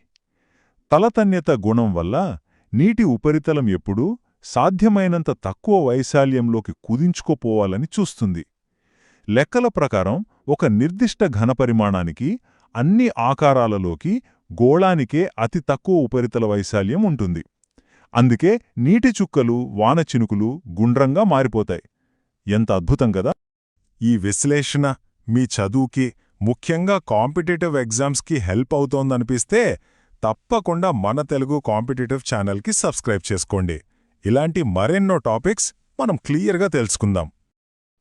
తలతన్యత గుణం వల్ల నీటి ఉపరితలం ఎప్పుడూ సాధ్యమైనంత తక్కువ వైశాల్యంలోకి కుదించుకోపోవాలని చూస్తుంది. లెక్కల ప్రకారం ఒక నిర్దిష్ట ఘనపరిమాణానికి అన్ని ఆకారాలలోకి గోళానికే అతి తక్కువ ఉపరితల వైశాల్యం ఉంటుంది. అందుకే నీటి చుక్కలు, వాన చినుకులు గుండ్రంగా మారిపోతాయి. ఎంత అద్భుతం కదా! ఈ విశ్లేషణ మీ చదువుకి ముఖ్యంగా కాంపిటేటివ్ ఎగ్జామ్స్కి హెల్ప్ అవుతోందనిపిస్తే తప్పకుండా మన తెలుగు కాంపిటేటివ్ ఛానల్కి సబ్స్క్రైబ్ చేసుకోండి. ఇలాంటి మరెన్నో టాపిక్స్ మనం క్లియర్గా తెలుసుకుందాం.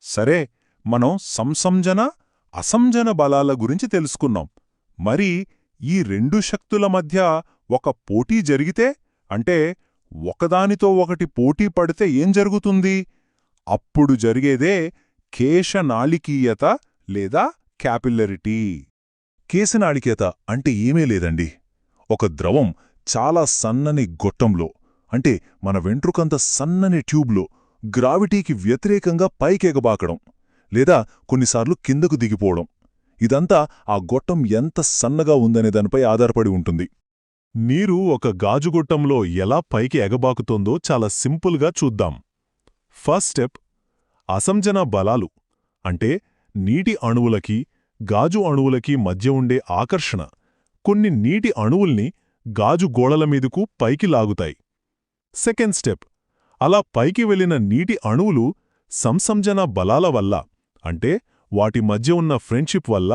సరే, మనం సంసంజన, అసంజన బలాల గురించి తెలుసుకున్నాం. మరి ఈ రెండు శక్తుల మధ్య ఒక పోటీ జరిగితే, అంటే ఒకదానితో ఒకటి పోటీ పడితే ఏం జరుగుతుంది? అప్పుడు జరిగేదే కేశనాళికీయత లేదా క్యాపిల్లరిటీ. కేశనాళికీయత అంటే ఏమీ లేదండి. ఒక ద్రవం చాలా సన్నని గొట్టంలో, అంటే మన వెంట్రుకంత సన్నని ట్యూబ్లో గ్రావిటీకి వ్యతిరేకంగా పైకెగబాకడం, లేదా కొన్నిసార్లు కిందకు దిగిపోవడం. ఇదంతా ఆ గొట్టం ఎంత సన్నగా ఉందనే దానిపై ఆధారపడి ఉంటుంది. నీరు ఒక గాజుగొట్టంలో ఎలా పైకి ఎగబాకుతోందో చాలా సింపుల్గా చూద్దాం. ఫస్ట్ స్టెప్, అసంజన బలాలు అంటే నీటి అణువులకి, గాజు అణువులకి మధ్య ఉండే ఆకర్షణ కొన్ని నీటి అణువుల్ని గాజు గోడల మీదకు పైకి లాగుతాయి. సెకండ్ స్టెప్, అలా పైకి వెళ్లిన నీటి అణువులు సంసంజన బలాల వల్ల, అంటే వాటి మధ్య ఉన్న ఫ్రెండ్షిప్ వల్ల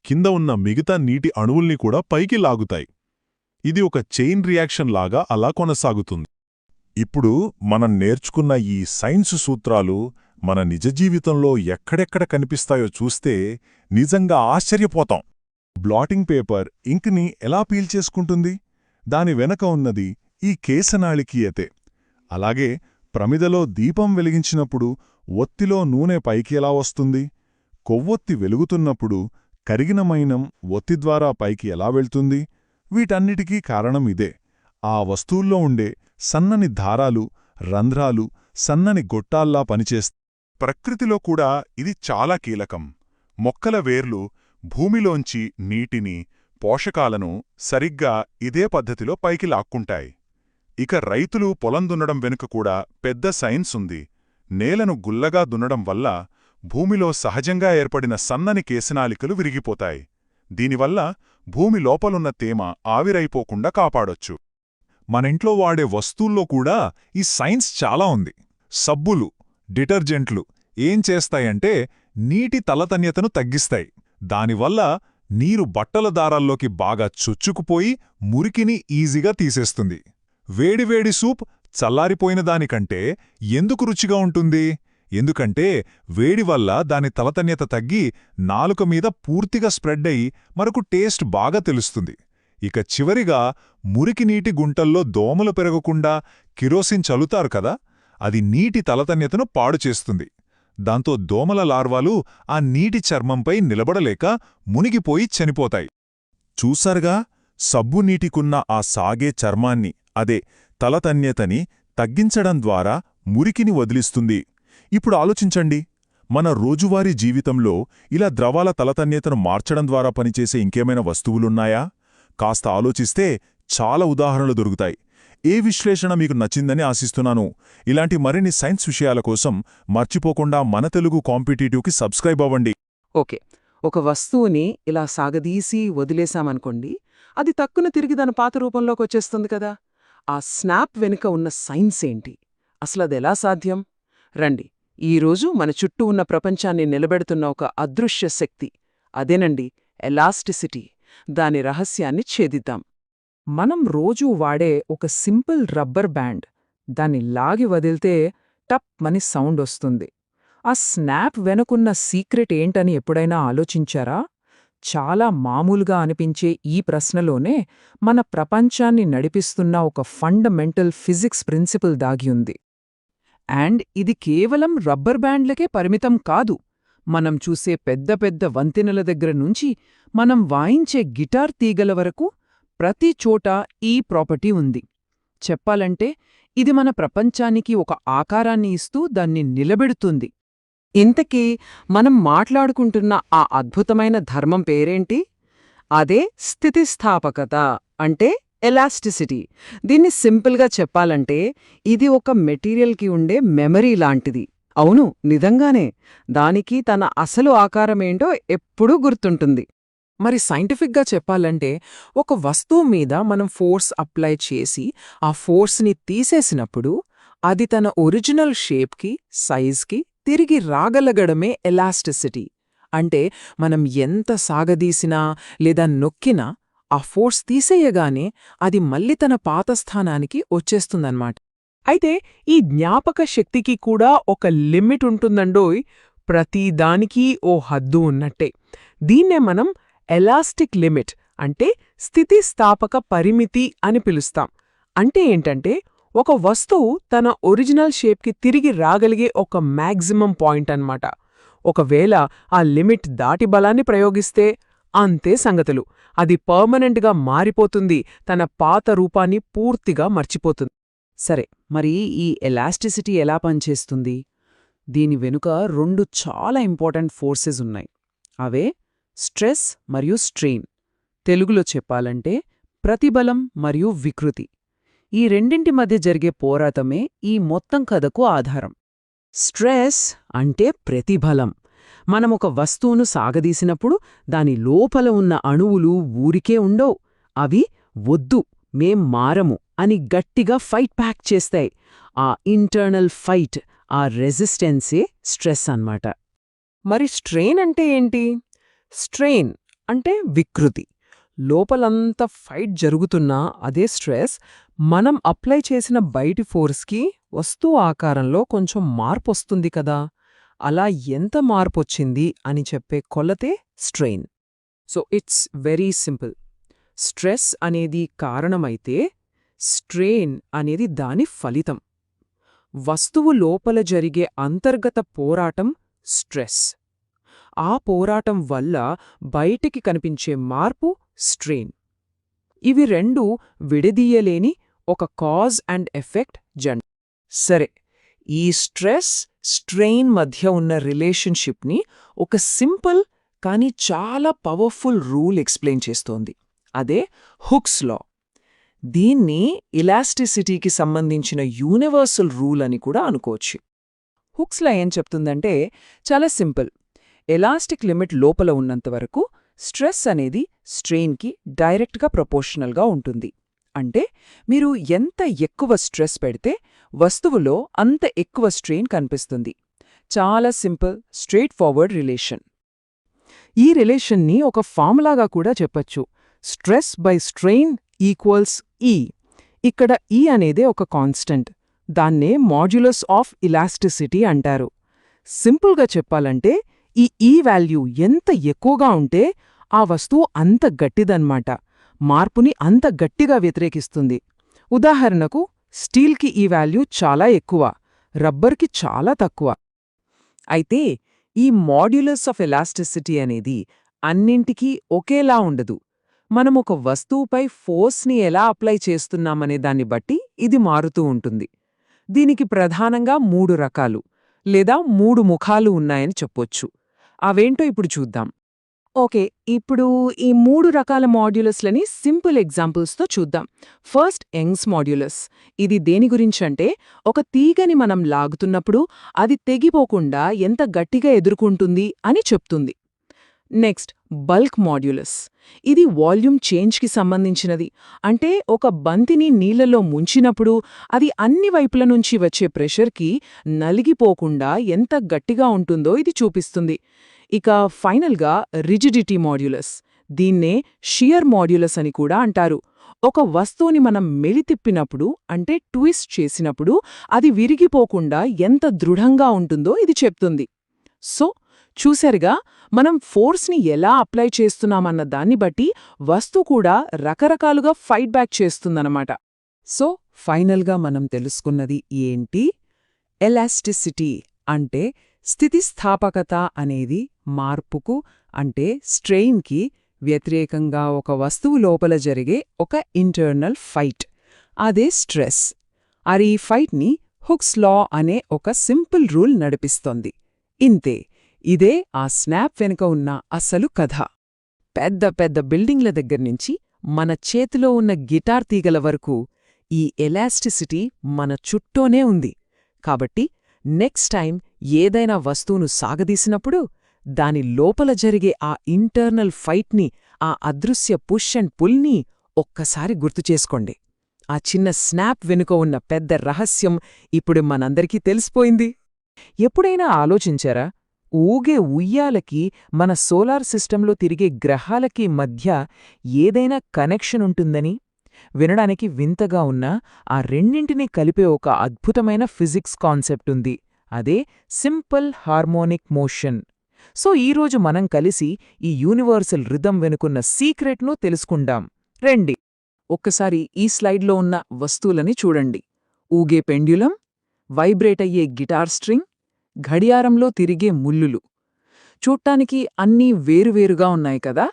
కింద ఉన్న మిగతా నీటి అణువుల్ని కూడా పైకి లాగుతాయి. ఇది ఒక చైన్ రియాక్షన్ లాగా అలా కొనసాగుతుంది. ఇప్పుడు మనం నేర్చుకున్న ఈ సైన్స్ సూత్రాలు మన నిజ జీవితంలో ఎక్కడెక్కడ కనిపిస్తాయో చూస్తే నిజంగా ఆశ్చర్యపోతాం. బ్లాటింగ్ పేపర్ ఇంక్ని ఎలా పీల్చేసుకుంటుంది? దాని వెనక ఉన్నది ఈ కేశనాళికీయతే. అలాగే ప్రమిదలో దీపం వెలిగించినప్పుడు ఒత్తిలో నూనె పైకి ఎలా వస్తుంది? కొవ్వొత్తి వెలుగుతున్నప్పుడు కరిగిన మైనం ఒత్తి ద్వారా పైకి ఎలా వెళ్తుంది? వీటన్నిటికీ కారణం ఇదే. ఆ వస్తువుల్లో ఉండే సన్నని దారాలు, రంధ్రాలు సన్నని గొట్టాల్లా పనిచేస్తాయి. ప్రకృతిలో కూడా ఇది చాలా కీలకం. మొక్కల వేర్లు భూమిలోంచి నీటిని, పోషకాలను సరిగ్గా ఇదే పద్ధతిలో పైకి లాక్కుంటాయి. ఇక రైతులు పొలం దున్నడం వెనుక కూడా పెద్ద సైన్స్ ఉంది. నేలను గుల్లగా దున్నడం వల్ల భూమిలో సహజంగా ఏర్పడిన సన్నని కేశనాళికలు విరిగిపోతాయి. దీనివల్ల భూమి లోపలున్న తేమ ఆవిరైపోకుండా కాపాడొచ్చు. మనింట్లో వాడే వస్తువుల్లో కూడా ఈ సైన్స్ చాలా ఉంది. సబ్బులు, డిటర్జెంట్లు ఏం చేస్తాయంటే నీటి తలతన్యతను తగ్గిస్తాయి. దానివల్ల నీరు బట్టల దారాల్లోకి బాగా చొచ్చుకుపోయి మురికిని ఈజీగా తీసేస్తుంది. వేడివేడి సూప్ చల్లారిపోయిన దానికంటే ఎందుకు రుచిగా ఉంటుంది? ఎందుకంటే వేడి వల్ల దాని తలతన్యత తగ్గి నాలుక మీద పూర్తిగా స్ప్రెడ్ అయి మనకు టేస్ట్ బాగా తెలుస్తుంది. ఇక చివరిగా మురికి నీటి గుంటల్లో దోమలు పెరగకుండా కిరోసిన్ చల్లుతారు కదా, అది నీటి తలతన్యతను పాడు చేస్తుంది. దాంతో దోమల లార్వాలు ఆ నీటి చర్మంపై నిలబడలేక మునిగిపోయి చనిపోతాయి. చూసారుగా, సబ్బు నీటికున్న ఆ సాగే చర్మాన్ని, అదే తలతన్యతని తగ్గించడం ద్వారా మురికిని వదిలిస్తుంది. ఇప్పుడు ఆలోచించండి, మన రోజువారీ జీవితంలో ఇలా ద్రవాల తలతన్యతను మార్చడం ద్వారా పనిచేసే ఇంకేమైనా వస్తువులున్నాయా? కాస్త ఆలోచిస్తే చాలా ఉదాహరణలు దొరుకుతాయి. ఏ విశ్లేషణ మీకు నచ్చిందని ఆశిస్తున్నాను. ఇలాంటి మరిన్ని సైన్స్ విషయాల కోసం మర్చిపోకుండా మన తెలుగు కాంపిటీటివ్కి సబ్స్క్రైబ్ అవ్వండి. ఓకే, ఒక వస్తువుని ఇలా సాగదీసి వదిలేశామనుకోండి, అది తక్కున తిరిగి దాని పాత రూపంలోకి వచ్చేస్తుంది కదా. ఆ స్నాప్ వెనుక ఉన్న సైన్స్ ఏంటి? అసలదెలా సాధ్యం? రండి, ఈరోజు మన చుట్టూ ఉన్న ప్రపంచాన్ని నిలబెడుతున్న ఒక అదృశ్య శక్తి, అదేనండి ఎలాస్టిసిటీ. దాని రహస్యాన్ని ఛేదిద్దాం. మనం రోజూ వాడే ఒక సింపుల్ రబ్బర్ బ్యాండ్, దాన్ని లాగి వదిలితే టప్ మని సౌండ్ వస్తుంది. ఆ స్నాప్ వెనుకున్న సీక్రెట్ ఏంటని ఎప్పుడైనా ఆలోచించారా? చాలా మామూలుగా అనిపించే ఈ ప్రశ్నలోనే మన ప్రపంచాన్ని నడిపిస్తున్న ఒక ఫండమెంటల్ ఫిజిక్స్ ప్రిన్సిపల్ దాగి ఉంది. అండ్ ఇది కేవలం రబ్బర్ బ్యాండ్లకే పరిమితం కాదు. మనం చూసే పెద్ద పెద్ద వంతెనల దగ్గర నుంచి మనం వాయించే గిటార్ తీగల వరకు ప్రతి చోట ఈ ప్రాపర్టీ ఉంది. చెప్పాలంటే ఇది మన ప్రపంచానికి ఒక ఆకారాన్ని ఇస్తూ దాన్ని నిలబెడుతుంది. ఇంతకీ మనం మాట్లాడుకుంటున్న ఆ అద్భుతమైన ధర్మం పేరేంటి? అదే స్థితిస్థాపకత, అంటే ఎలాస్టిసిటీ. దీన్ని సింపుల్గా చెప్పాలంటే ఇది ఒక మెటీరియల్కి ఉండే మెమరీ లాంటిది. అవును, నిజంగానే దానికి తన అసలు ఆకారమేంటో ఎప్పుడూ గుర్తుంటుంది. మరి సైంటిఫిక్గా చెప్పాలంటే ఒక వస్తువు మీద మనం ఫోర్స్ అప్లై చేసి ఆ ఫోర్స్ని తీసేసినప్పుడు అది తన ఒరిజినల్ షేప్కి, సైజ్కి తిరిగి రాగలగడమే ఎలాస్టిసిటీ. అంటే మనం ఎంత సాగదీసినా లేదా నొక్కినా ఆ ఫోర్స్ తీసేయగానే అది మళ్ళీ తన పాత స్థానానికి వచ్చేస్తుందన్నమాట. అయితే ఈ జ్ఞాపక శక్తికి కూడా ఒక లిమిట్ ఉంటుందండోయ్. ప్రతిదానికి ఓ హద్దు ఉన్నట్టే. దీన్నే మనం ఎలాస్టిక్ లిమిట్ అంటే స్థితిస్థాపక పరిమితి అని పిలుస్తాం. అంటే ఏంటంటే ఒక వస్తువు తన ఒరిజినల్ షేప్కి తిరిగి రాగలిగే ఒక మ్యాక్సిమం పాయింట్ అన్నమాట. ఒకవేళ ఆ లిమిట్ దాటి బలాన్ని ప్రయోగిస్తే అంతే సంగతులు. అది పర్మనెంట్గా మారిపోతుంది, తన పాత రూపాన్ని పూర్తిగా మర్చిపోతుంది. సరే, మరి ఈ ఎలాస్టిసిటీ ఎలా పనిచేస్తుంది? దీని వెనుక 2 చాలా ఇంపార్టెంట్ ఫోర్సెస్ ఉన్నాయి. అవే స్ట్రెస్ మరియు స్ట్రెయిన్. తెలుగులో చెప్పాలంటే ప్రతిబలం మరియు వికృతి. ఈ రెండింటి మధ్య జరిగే పోరాటమే ఈ మొత్తం కథకు ఆధారం. స్ట్రెస్ అంటే ప్రతిబలం. మనమొక వస్తువును సాగదీసినప్పుడు దాని లోపల ఉన్న అణువులు ఊరికే ఉండవు. అవి వద్దు, మేం మారము అని గట్టిగా ఫైట్ బ్యాక్ చేస్తాయి. ఆ ఇంటర్నల్ ఫైట్, ఆ రెసిస్టెన్సే స్ట్రెస్ అన్నమాట. మరి స్ట్రెయిన్ అంటే ఏంటి? స్ట్రెయిన్ అంటే వికృతి. లోపలంతా ఫైట్ జరుగుతున్నా అదే స్ట్రెస్ మనం అప్లై చేసిన బయటి ఫోర్స్కి వస్తువు ఆకారంలో కొంచెం మార్పొస్తుంది కదా, అలా ఎంత మార్పొచ్చింది అని చెప్పే కొలతే strain. So it's very simple. Stress అనేది కారణమైతే స్ట్రెయిన్ అనేది దాని ఫలితం. వస్తువు లోపల జరిగే అంతర్గత పోరాటం స్ట్రెస్. ఆ పోరాటం వల్ల బయటికి కనిపించే మార్పు స్ట్రెయిన్. ఇవి రెండూ విడదీయలేని ఒక కాజ్ అండ్ ఎఫెక్ట్ జంట. సరే, ఈ స్ట్రెస్, స్ట్రెయిన్ మధ్య ఉన్న రిలేషన్షిప్ని ఒక సింపుల్ కానీ చాలా పవర్ఫుల్ రూల్ ఎక్స్ప్లెయిన్ చేస్తోంది. అదే హుక్స్ లా. దీన్ని ఇలాస్టిసిటీకి సంబంధించిన యూనివర్సల్ రూల్ అని కూడా అనుకోవచ్చు. హుక్స్ లా ఏం చెప్తుందంటే చాలా సింపుల్. ఎలాస్టిక్ లిమిట్ లోపల ఉన్నంతవరకు స్ట్రెస్ అనేది స్ట్రెయిన్కి డైరెక్ట్గా ప్రపోర్షనల్గా ఉంటుంది. అంటే మీరు ఎంత ఎక్కువ స్ట్రెస్ పెడితే వస్తువులో అంత ఎక్కువ స్ట్రెయిన్ కనిపిస్తుంది. చాలా సింపుల్, స్ట్రెయిట్ ఫార్వర్డ్ రిలేషన్. ఈ రిలేషన్ని ఒక ఫార్ములాగా కూడా చెప్పొచ్చు. Stress by strain equals E. ఇక్కడ E అనేదే ఒక కాన్స్టెంట్. దాన్నే మాడ్యులస్ ఆఫ్ ఇలాస్టిసిటీ అంటారు. సింపుల్గా చెప్పాలంటే ఈ E వాల్యూ ఎంత ఎక్కువగా ఉంటే ఆ వస్తువు అంత గట్టిదన్నమాట. మార్పుని అంత గట్టిగా వ్యతిరేకిస్తుంది. ఉదాహరణకు స్టీల్కి ఈ వాల్యూ చాలా ఎక్కువ, రబ్బర్కి చాలా తక్కువ. అయితే ఈ మాడ్యులస్ ఆఫ్ ఎలాస్టిసిటీ అనేది అన్నింటికీ ఒకేలా ఉండదు. మనమొక వస్తువుపై ఫోర్స్ని ఎలా అప్లై చేస్తున్నామనే దాన్ని బట్టి ఇది మారుతూ ఉంటుంది. దీనికి ప్రధానంగా 3 రకాలు లేదా 3 ముఖాలు ఉన్నాయని చెప్పొచ్చు. అవేంటో ఇప్పుడు చూద్దాం. ఓకే, ఇప్పుడు ఈ 3 రకాల మాడ్యులస్లని సింపుల్ ఎగ్జాంపుల్స్తో చూద్దాం. First, Young's modulus. ఇది దేని గురించంటే ఒక తీగని మనం లాగుతున్నప్పుడు అది తెగిపోకుండా ఎంత గట్టిగా ఎదుర్కొంటుంది అని చెప్తుంది. Next, bulk modulus. ఇది వాల్యూమ్ చేంజ్కి సంబంధించినది. అంటే ఒక బంతిని నీళ్లలో ముంచినప్పుడు అది అన్ని వైపుల నుంచి వచ్చే ప్రెషర్కి నలిగిపోకుండా ఎంత గట్టిగా ఉంటుందో ఇది చూపిస్తుంది. ఇక ఫైనల్గా రిజిడిటీ మాడ్యులస్. దీన్నే షియర్ మాడ్యులస్ అని కూడా అంటారు. ఒక వస్తువుని మనం మెలితిప్పినప్పుడు అంటే ట్విస్ట్ చేసినప్పుడు అది విరిగిపోకుండా ఎంత దృఢంగా ఉంటుందో ఇది చెప్తుంది. సో చూశారుగా, మనం ఫోర్స్ని ఎలా అప్లై చేస్తున్నామన్న దాన్ని బట్టి వస్తువు కూడా రకరకాలుగా ఫైట్ బ్యాక్ చేస్తుందన్నమాట. సో ఫైనల్గా మనం తెలుసుకున్నది ఏంటి? ఎలాస్టిసిటీ అంటే స్థితిస్థాపకత అనేది మార్పుకు అంటే స్ట్రెయిన్కి వ్యతిరేకంగా ఒక వస్తువు లోపల జరిగే ఒక ఇంటర్నల్ ఫైట్. అదే స్ట్రెస్. ఈ ఫైట్ని హుక్స్ లా అనే ఒక సింపుల్ రూల్ నడిపిస్తోంది. ఇంతే. ఇదే ఆ స్నాప్ వెనుక ఉన్న అసలు కథ. పెద్ద పెద్ద బిల్డింగ్ల దగ్గర్నుంచి మన చేతిలో ఉన్న గిటార్ తీగల వరకు ఈ ఎలాస్టిసిటీ మన చుట్టూనే ఉంది. కాబట్టి నెక్స్ట్ టైం ఏదైనా వస్తువును సాగదీసినప్పుడు దాని లోపల జరిగే ఆ ఇంటర్నల్ ఫైట్ని, ఆ అదృశ్య పుష్ అండ్ పుల్ని ఒక్కసారి గుర్తుచేసుకోండి. ఆ చిన్న స్నాప్ వెనుక ఉన్న పెద్ద రహస్యం ఇప్పుడు మనందరికీ తెలిసిపోయింది. ఎప్పుడైనా ఆలోచించారా? ఊగే ఉయ్యాలకి మన సోలార్ సిస్టంలో తిరిగే గ్రహాలకి మధ్య ఏదైనా కనెక్షన్ ఉంటుందని, వినడానికి వింతగా ఉన్నా ఆ రెండింటినీ కలిపే ఒక అద్భుతమైన ఫిజిక్స్ కాన్సెప్ట్ ఉంది. అదే సింపుల్ హార్మోనిక్ మోషన్. సో ఈరోజు మనం కలిసి ఈ యూనివర్సల్ రిథం వెనుకున్న సీక్రెట్ను తెలుసుకుందాం. రండి. ఒక్కసారి ఈ స్లైడ్లో ఉన్న వస్తువులని చూడండి. ఊగే పెండ్యులం, వైబ్రేట్ అయ్యే గిటార్ స్ట్రింగ్, ఘడియారంలో తిరిగే ముల్లులు. చూడ్డానికి అన్నీ వేరువేరుగా ఉన్నాయి కదా,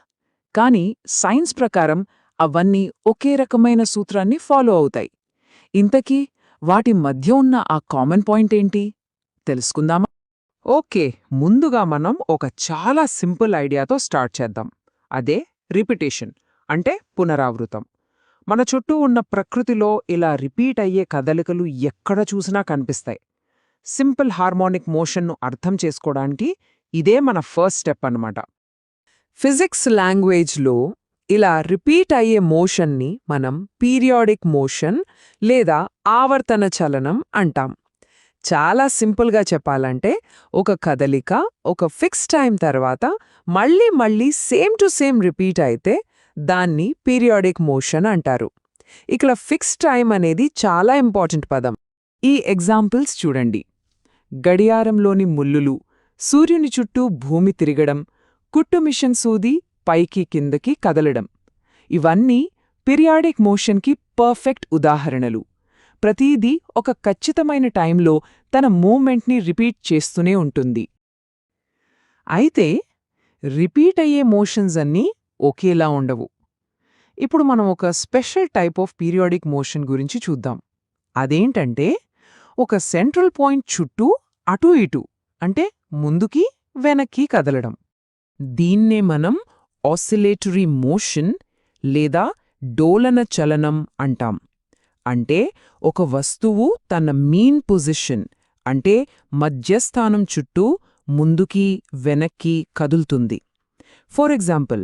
కానీ సైన్స్ ప్రకారం అవన్నీ ఒకే రకమైన సూత్రాన్ని ఫాలో అవుతాయి. ఇంతకీ వాటి మధ్య ఉన్న ఆ కామన్ పాయింట్ ఏంటి తెలుసుకుందామా? ఓకే, ముందుగా మనం ఒక చాలా సింపుల్ ఐడియాతో స్టార్ట్ చేద్దాం. అదే రిపిటేషన్, అంటే పునరావృతం. మన చుట్టూ ఉన్న ప్రకృతిలో ఇలా రిపీట్ అయ్యే కదలికలు ఎక్కడ చూసినా కనిపిస్తాయి. సింపుల్ హార్మోనిక్ మోషన్ను అర్థం చేసుకోవడానికి ఇదే మన ఫస్ట్ స్టెప్ అన్నమాట. ఫిజిక్స్ లాంగ్వేజ్లో ఇలా రిపీట్ అయ్యే మోషన్ని మనం పీరియాడిక్ మోషన్ లేదా ఆవర్తన చలనం అంటాం. చాలా సింపుల్గా చెప్పాలంటే ఒక కదలిక ఒక ఫిక్స్ టైం తర్వాత మళ్ళీ మళ్ళీ సేమ్ టు సేమ్ రిపీట్ అయితే దాన్ని పీరియాడిక్ మోషన్ అంటారు. ఇక్కడ ఫిక్స్ టైం అనేది చాలా ఇంపార్టెంట్ పదం. ఈ ఎగ్జాంపుల్స్ చూడండి. గడియారంలోని ముల్లులు, సూర్యుని చుట్టూ భూమి తిరగడం, కుట్టు మిషన్ సూది పైకి కిందకి కదలడం. ఇవన్నీ పీరియాడిక్ మోషన్కి పర్ఫెక్ట్ ఉదాహరణలు. ప్రతీదీ ఒక ఖచ్చితమైన టైంలో తన మూవ్మెంట్ని రిపీట్ చేస్తూనే ఉంటుంది. అయితే రిపీట్ అయ్యే మోషన్స్ అన్నీ ఒకేలా ఉండవు. ఇప్పుడు మనం ఒక special type of periodic motion గురించి చూద్దాం. అదేంటంటే ఒక సెంట్రల్ పాయింట్ చుట్టూ అటూ ఇటూ, అంటే ముందుకి వెనక్కి కదలడం. దీన్నే మనం ఆసిలేటరీ మోషన్ లేదా డోలన చలనం అంటాం. అంటే ఒక వస్తువు తన మీన్ పొజిషన్, అంటే మధ్యస్థానం చుట్టూ ముందుకి వెనక్కి కదులుతుంది. ఫర్ ఎగ్జాంపుల్,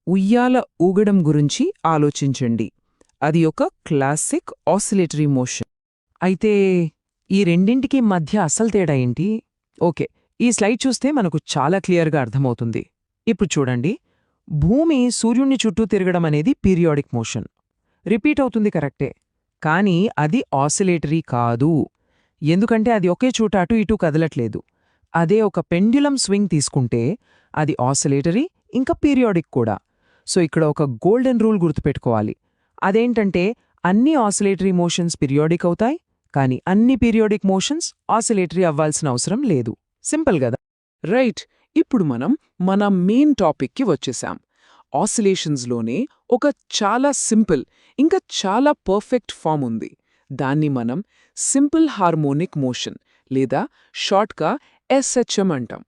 ఉయ్యాల ఊగడం గురించి ఆలోచించండి. అది ఒక క్లాసిక్ ఆసిలేటరీ మోషన్. అయితే ఈ రెండింటికి మధ్య అసలు తేడా ఏంటి? ఓకే, ఈ స్లైడ్ చూస్తే మనకు చాలా క్లియర్గా అర్థమవుతుంది. ఇప్పుడు చూడండి, భూమి సూర్యుని చుట్టూ తిరగడం అనేది పీరియాడిక్ మోషన్. రిపీట్ అవుతుంది కరెక్టే, కానీ అది ఆసిలేటరీ కాదు. ఎందుకంటే అది ఒకే చోట అటు ఇటు కదలట్లేదు. అదే ఒక పెండ్యులం స్వింగ్ తీసుకుంటే అది ఆసిలేటరీ ఇంకా పీరియాడిక్ కూడా. సో ఇక్కడ ఒక గోల్డెన్ రూల్ గుర్తుపెట్టుకోవాలి. అదేంటంటే అన్ని ఆసిలేటరీ మోషన్స్ పీరియాడిక్ అవుతాయి, కానీ అన్ని పీరియాడిక్ మోషన్స్ ఆసిలేటరీ అవ్వాల్సిన అవసరం లేదు. సింపుల్ గదా? రైట్. ఇప్పుడు మనం మన మెయిన్ టాపిక్కి వచ్చేసాం. ఆసిలేషన్స్లోనే ఒక చాలా సింపుల్ ఇంకా చాలా పర్ఫెక్ట్ ఫామ్ ఉంది. దాన్ని మనం సింపుల్ హార్మోనిక్ మోషన్ లేదా షార్ట్గా ఎస్హెచ్ఎం అంటాం.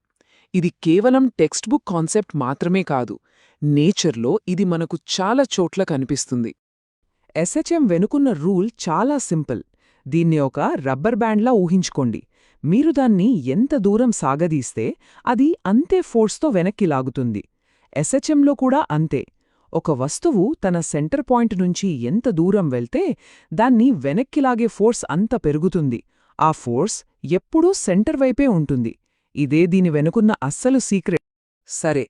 ఇది కేవలం టెక్స్ట్ బుక్ కాన్సెప్ట్ మాత్రమే కాదు, నేచర్లో ఇది మనకు చాలా చోట్ల కనిపిస్తుంది. ఎస్హెచ్ఎం వెనుకున్న రూల్ చాలా సింపుల్. దీన్ని ఒక రబ్బర్ బ్యాండ్లా ఊహించుకోండి. మీరు దాన్ని ఎంత దూరం సాగదీస్తే అది అంతే ఫోర్స్తో వెనక్కి లాగుతుంది. ఎస్హెచ్ఎంలో కూడా అంతే. ఒక వస్తువు తన సెంటర్ పాయింట్ నుంచి ఎంత దూరం వెళ్తే దాన్ని వెనక్కి లాగే ఫోర్స్ అంత పెరుగుతుంది. ఆ ఫోర్స్ ఎప్పుడూ సెంటర్ వైపే ఉంటుంది. ఇదే దీని వెనుకున్న అస్సలు సీక్రెట్. సరే,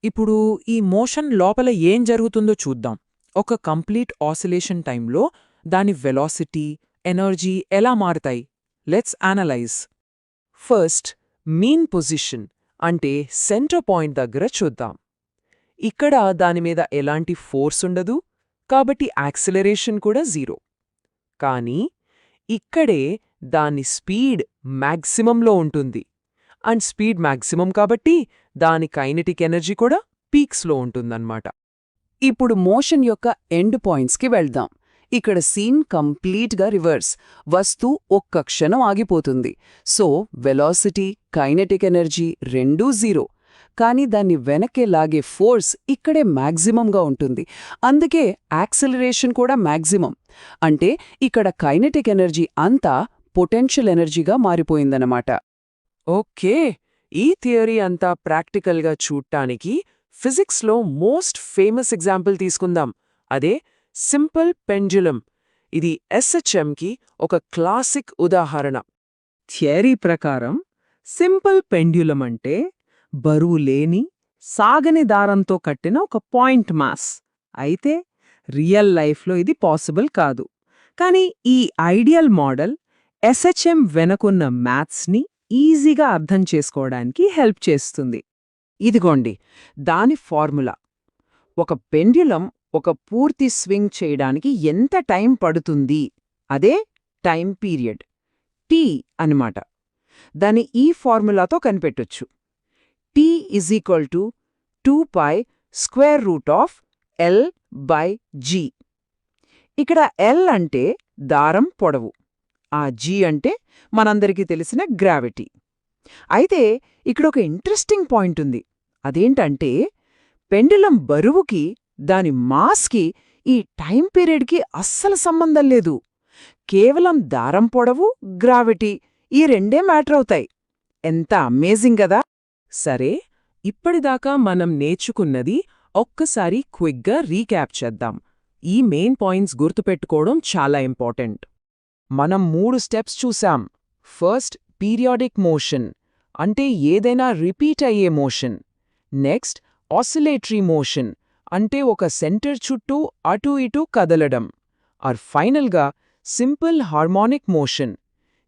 ఇప్పుడు ఈ మోషన్ లోపల ఏం జరుగుతుందో చూద్దాం. ఒక కంప్లీట్ ఆసిలేషన్ టైంలో దాని వెలాసిటీ, ఎనర్జీ ఎలా మారుతాయి? Let's analyse. First, mean position అంటే సెంటర్ పాయింట్ దగ్గర చూద్దాం. ఇక్కడ దానిమీద ఎలాంటి ఫోర్స్ ఉండదు, కాబట్టి యాక్సిలరేషన్ కూడా జీరో. కానీ ఇక్కడే దాని స్పీడ్ మ్యాక్సిమంలో ఉంటుంది. అండ్ స్పీడ్ మ్యాక్సిమం కాబట్టి దాని కైనెటిక్ ఎనర్జీ కూడా పీక్స్లో ఉంటుందన్నమాట. ఇప్పుడు మోషన్ యొక్క ఎండ్ పాయింట్స్కి వెళ్దాం. ఇక్కడ సీన్ కంప్లీట్గా రివర్స్. వస్తువు ఒక్క క్షణం ఆగిపోతుంది. సో వెలాసిటీ, కైనెటిక్ ఎనర్జీ రెండూ జీరో. కానీ దాన్ని వెనక్కి లాగే ఫోర్స్ ఇక్కడే మ్యాక్సిమంగా ఉంటుంది. అందుకే యాక్సిలరేషన్ కూడా మ్యాక్సిమం. అంటే ఇక్కడ కైనెటిక్ ఎనర్జీ అంతా పొటెన్షియల్ ఎనర్జీగా మారిపోయిందన్నమాట. ఓకే, ఈ థియరీ అంతా ప్రాక్టికల్గా చూడ్డానికి ఫిజిక్స్లో మోస్ట్ ఫేమస్ ఎగ్జాంపుల్ తీసుకుందాం. అదే సింపుల్ పెండ్యులం. ఇది ఎస్హెచ్ఎంకి ఒక క్లాసిక్ ఉదాహరణ. థియరీ ప్రకారం సింపుల్ పెండ్యులం అంటే బరువు లేని సాగని దారంతో కట్టిన ఒక పాయింట్ మాస్. అయితే రియల్ లైఫ్లో ఇది పాసిబుల్ కాదు. కానీ ఈ ఐడియల్ మోడల్ ఎస్హెచ్ఎం వెనకున్న మ్యాథ్స్ని ఈజీగా అర్థం చేసుకోవడానికి హెల్ప్ చేస్తుంది. ఇదిగోండి దాని ఫార్ములా. ఒక పెండ్యులం ఒక పూర్తి స్వింగ్ చేయడానికి ఎంత టైం పడుతుంది, అదే టైం పీరియడ్, టీ అన్నమాట. దాన్ని ఈ ఫార్ములాతో కనిపెట్టొచ్చు. T = 2π√L/G. ఇక్కడ L అంటే దారం పొడవు, ఆ G అంటే మనందరికీ తెలిసిన గ్రావిటీ. అయితే ఇక్కడ ఒక ఇంట్రెస్టింగ్ పాయింట్ ఉంది. అదేంటంటే పెండులం బరువుకి దాని మాస్కి ఈ టైం పీరియడ్కి అస్సలు సంబంధం లేదు. కేవలం దారం పొడవు, గ్రావిటీ ఈ రెండే మ్యాటర్ అవుతాయి. ఎంత అమేజింగ్ కదా! సరే, ఇప్పటిదాకా మనం నేర్చుకున్నది ఒక్కసారి క్విక్గా రీక్యాప్ చేద్దాం. ఈ మెయిన్ పాయింట్స్ గుర్తుపెట్టుకోవడం చాలా ఇంపార్టెంట్. మనం 3 స్టెప్స్ చూసాం. ఫస్ట్ పీరియాడిక్ మోషన్, అంటే ఏదైనా రిపీట్ అయ్యే మోషన్. నెక్స్ట్ ఆసిలేటరీ మోషన్, అంటే ఒక సెంటర్ చుట్టూ అటూ ఇటూ కదలడం. ఆర్ ఫైనల్గా సింపుల్ హార్మోనిక్ మోషన్.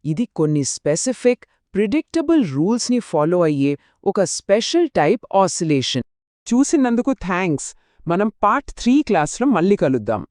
ఇది కొన్ని స్పెసిఫిక్ ప్రిడిక్టబుల్ రూల్స్ని ఫాలో అయ్యే ఒక స్పెషల్ టైప్ ఆసిలేషన్. చూసినందుకు థ్యాంక్స్. మనం పార్ట్ 3 క్లాస్లో మళ్ళీ కలుద్దాం.